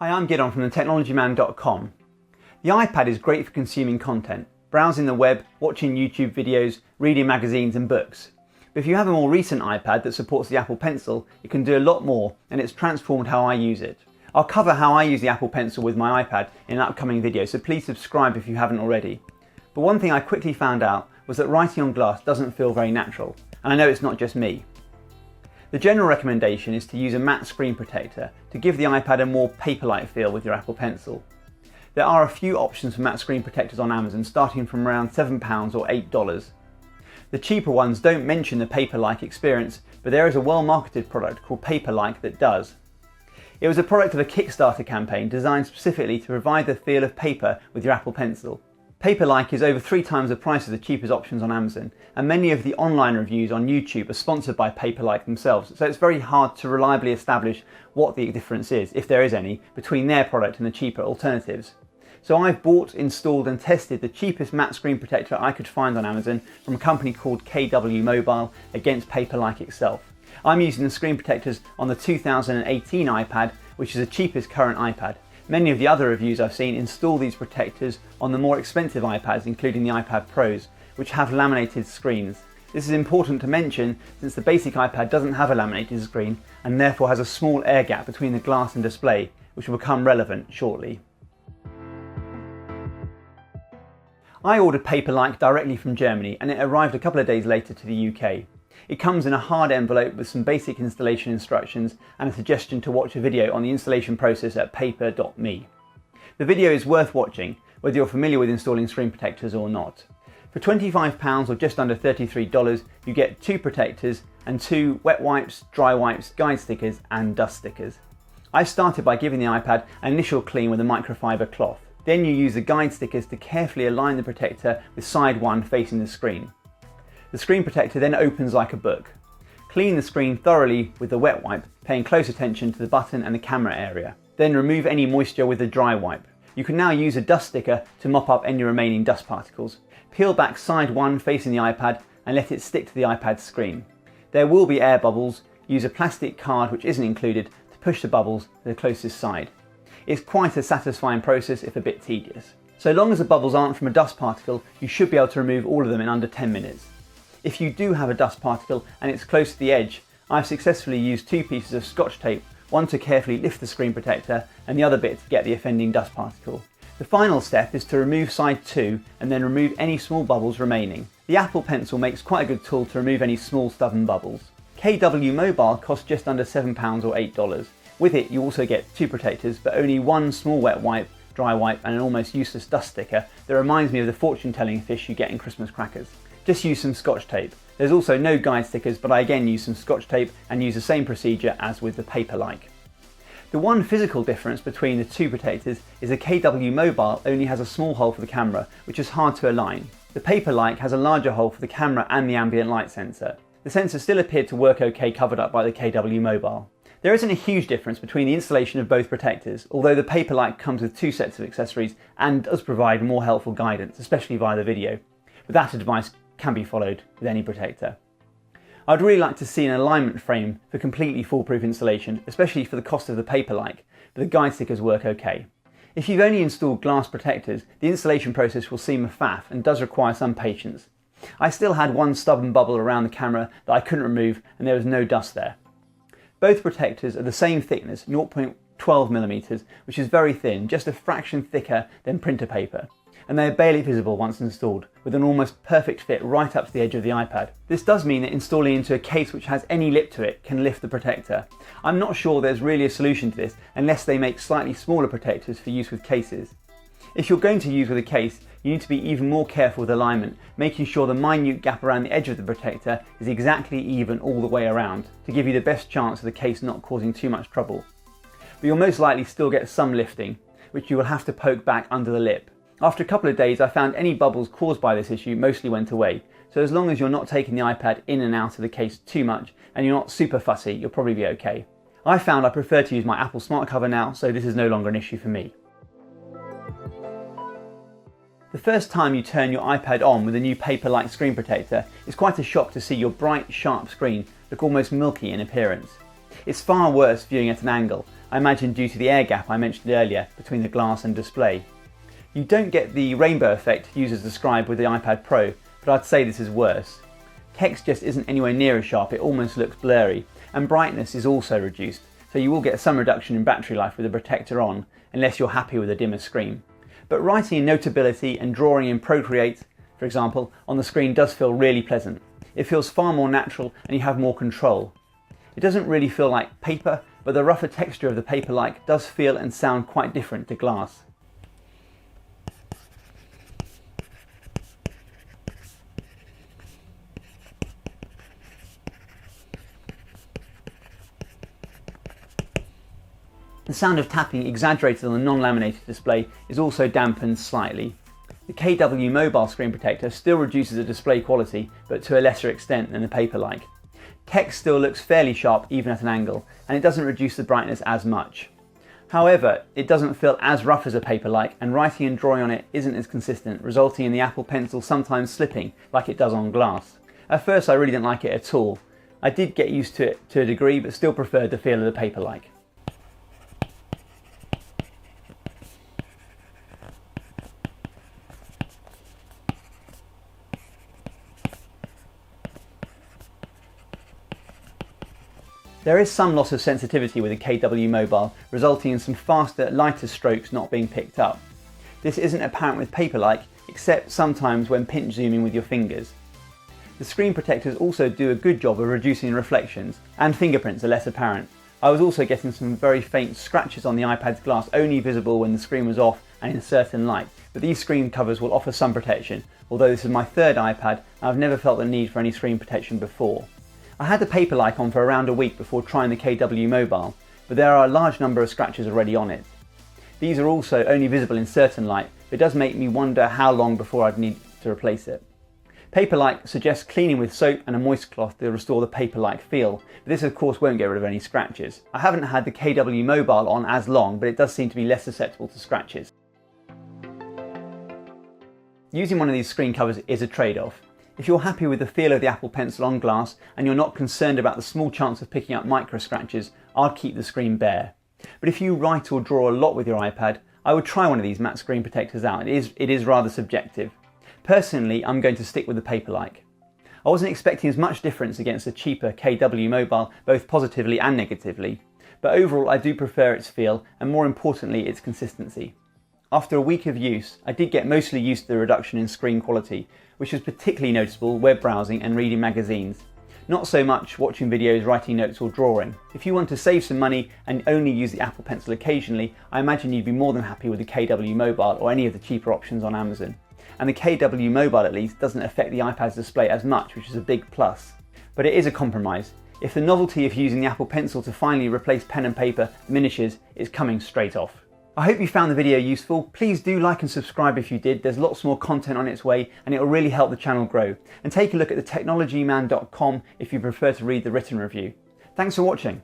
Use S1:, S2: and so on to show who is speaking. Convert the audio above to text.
S1: Hi, I'm Gidon from thetechnologyman.com. The iPad is great for consuming content, browsing the web, watching YouTube videos, reading magazines and books. But if you have a more recent iPad that supports the Apple Pencil, it can do a lot more, and it's transformed how I use it. I'll cover how I use the Apple Pencil with my iPad in an upcoming video, so please subscribe if you haven't already. But one thing I quickly found out was that writing on glass doesn't feel very natural, and I know it's not just me. The general recommendation is to use a matte screen protector to give the iPad a more paper-like feel with your Apple Pencil. There are a few options for matte screen protectors on Amazon, starting from around £7 or $8. The cheaper ones don't mention the paper-like experience, but there is a well-marketed product called PaperLike that does. It was a product of a Kickstarter campaign designed specifically to provide the feel of paper with your Apple Pencil. PaperLike is over 3 times the price of the cheapest options on Amazon, and many of the online reviews on YouTube are sponsored by PaperLike themselves, so it's very hard to reliably establish what the difference is, if there is any, between their product and the cheaper alternatives. So I've bought, installed and tested the cheapest matte screen protector I could find on Amazon from a company called KW Mobile against PaperLike itself. I'm using the screen protectors on the 2018 iPad, which is the cheapest current iPad. Many of the other reviews I've seen install these protectors on the more expensive iPads, including the iPad Pros, which have laminated screens. This is important to mention since the basic iPad doesn't have a laminated screen and therefore has a small air gap between the glass and display, which will become relevant shortly. I ordered PaperLike directly from Germany and it arrived a couple of days later to the UK. It comes in a hard envelope with some basic installation instructions and a suggestion to watch a video on the installation process at paper.me. The video is worth watching, whether you're familiar with installing screen protectors or not. For £25 or just under $33, you get 2 protectors and 2 wet wipes, dry wipes, guide stickers and dust stickers. I started by giving the iPad an initial clean with a microfiber cloth. Then you use the guide stickers to carefully align the protector with side 1 facing the screen. The screen protector then opens like a book. Clean the screen thoroughly with the wet wipe, paying close attention to the button and the camera area. Then remove any moisture with the dry wipe. You can now use a dust sticker to mop up any remaining dust particles. Peel back side 1 facing the iPad and let it stick to the iPad screen. There will be air bubbles. Use a plastic card, which isn't included, to push the bubbles to the closest side. It's quite a satisfying process if a bit tedious. So long as the bubbles aren't from a dust particle, you should be able to remove all of them in under 10 minutes. If you do have a dust particle and it's close to the edge, I've successfully used 2 pieces of Scotch tape, one to carefully lift the screen protector and the other bit to get the offending dust particle. The final step is to remove side 2 and then remove any small bubbles remaining. The Apple Pencil makes quite a good tool to remove any small stubborn bubbles. KW Mobile costs just under £7 or $8. With it you also get 2 protectors but only 1 small wet wipe, dry wipe and an almost useless dust sticker that reminds me of the fortune telling fish you get in Christmas crackers. Just use some Scotch tape. There's also no guide stickers, but I again use some Scotch tape and use the same procedure as with the PaperLike. The one physical difference between the 2 protectors is the KW Mobile only has a small hole for the camera, which is hard to align. The PaperLike has a larger hole for the camera and the ambient light sensor. The sensor still appeared to work okay covered up by the KW Mobile. There isn't a huge difference between the installation of both protectors, although the PaperLike comes with 2 sets of accessories and does provide more helpful guidance, especially via the video. But that advice can be followed with any protector. I'd really like to see an alignment frame for completely foolproof installation, especially for the cost of the PaperLike, but the guide stickers work okay. If you've only installed glass protectors, the installation process will seem a faff and does require some patience. I still had 1 stubborn bubble around the camera that I couldn't remove and there was no dust there. Both protectors are the same thickness, 0.12mm, which is very thin, just a fraction thicker than printer paper. And they are barely visible once installed, with an almost perfect fit right up to the edge of the iPad. This does mean that installing into a case which has any lip to it can lift the protector. I'm not sure there's really a solution to this unless they make slightly smaller protectors for use with cases. If you're going to use with a case, you need to be even more careful with alignment, making sure the minute gap around the edge of the protector is exactly even all the way around to give you the best chance of the case not causing too much trouble. But you'll most likely still get some lifting, which you will have to poke back under the lip. After a couple of days I found any bubbles caused by this issue mostly went away, so as long as you're not taking the iPad in and out of the case too much and you're not super fussy, you'll probably be okay. I found I prefer to use my Apple Smart Cover now, so this is no longer an issue for me. The first time you turn your iPad on with a new PaperLike screen protector, it's quite a shock to see your bright, sharp screen look almost milky in appearance. It's far worse viewing at an angle. I imagine due to the air gap I mentioned earlier between the glass and display. You don't get the rainbow effect users describe with the iPad Pro, but I'd say this is worse. Text just isn't anywhere near as sharp, it almost looks blurry, and brightness is also reduced, so you will get some reduction in battery life with the protector on, unless you're happy with a dimmer screen. But writing in Notability and drawing in Procreate, for example, on the screen does feel really pleasant. It feels far more natural and you have more control. It doesn't really feel like paper, but the rougher texture of the PaperLike does feel and sound quite different to glass. The sound of tapping exaggerated on the non-laminated display is also dampened slightly. The KW Mobile screen protector still reduces the display quality, but to a lesser extent than the PaperLike. Text still looks fairly sharp even at an angle, and it doesn't reduce the brightness as much. However, it doesn't feel as rough as a PaperLike, and writing and drawing on it isn't as consistent, resulting in the Apple Pencil sometimes slipping like it does on glass. At first I really didn't like it at all. I did get used to it to a degree, but still preferred the feel of the PaperLike. There is some loss of sensitivity with the KW Mobile, resulting in some faster, lighter strokes not being picked up. This isn't apparent with PaperLike, except sometimes when pinch zooming with your fingers. The screen protectors also do a good job of reducing reflections, and fingerprints are less apparent. I was also getting some very faint scratches on the iPad's glass, only visible when the screen was off and in certain light, but these screen covers will offer some protection, although this is my third iPad and I've never felt the need for any screen protection before. I had the PaperLike on for around a week before trying the KW Mobile, but there are a large number of scratches already on it. These are also only visible in certain light, but it does make me wonder how long before I'd need to replace it. PaperLike suggests cleaning with soap and a moist cloth to restore the paper-like feel, but this of course won't get rid of any scratches. I haven't had the KW Mobile on as long, but it does seem to be less susceptible to scratches. Using one of these screen covers is a trade-off. If you're happy with the feel of the Apple Pencil on glass and you're not concerned about the small chance of picking up micro scratches, I'd keep the screen bare. But if you write or draw a lot with your iPad, I would try one of these matte screen protectors out. It is rather subjective. Personally, I'm going to stick with the PaperLike. I wasn't expecting as much difference against the cheaper KW Mobile, both positively and negatively, but overall I do prefer its feel and more importantly its consistency. After a week of use, I did get mostly used to the reduction in screen quality, which was particularly noticeable web browsing and reading magazines. Not so much watching videos, writing notes or drawing. If you want to save some money and only use the Apple Pencil occasionally, I imagine you'd be more than happy with the KW Mobile or any of the cheaper options on Amazon. And the KW Mobile at least doesn't affect the iPad's display as much, which is a big plus. But it is a compromise. If the novelty of using the Apple Pencil to finally replace pen and paper diminishes, it's coming straight off. I hope you found the video useful. Please do like and subscribe if you did. There's lots more content on its way and it will really help the channel grow. And take a look at thetechnologyman.com if you prefer to read the written review. Thanks for watching.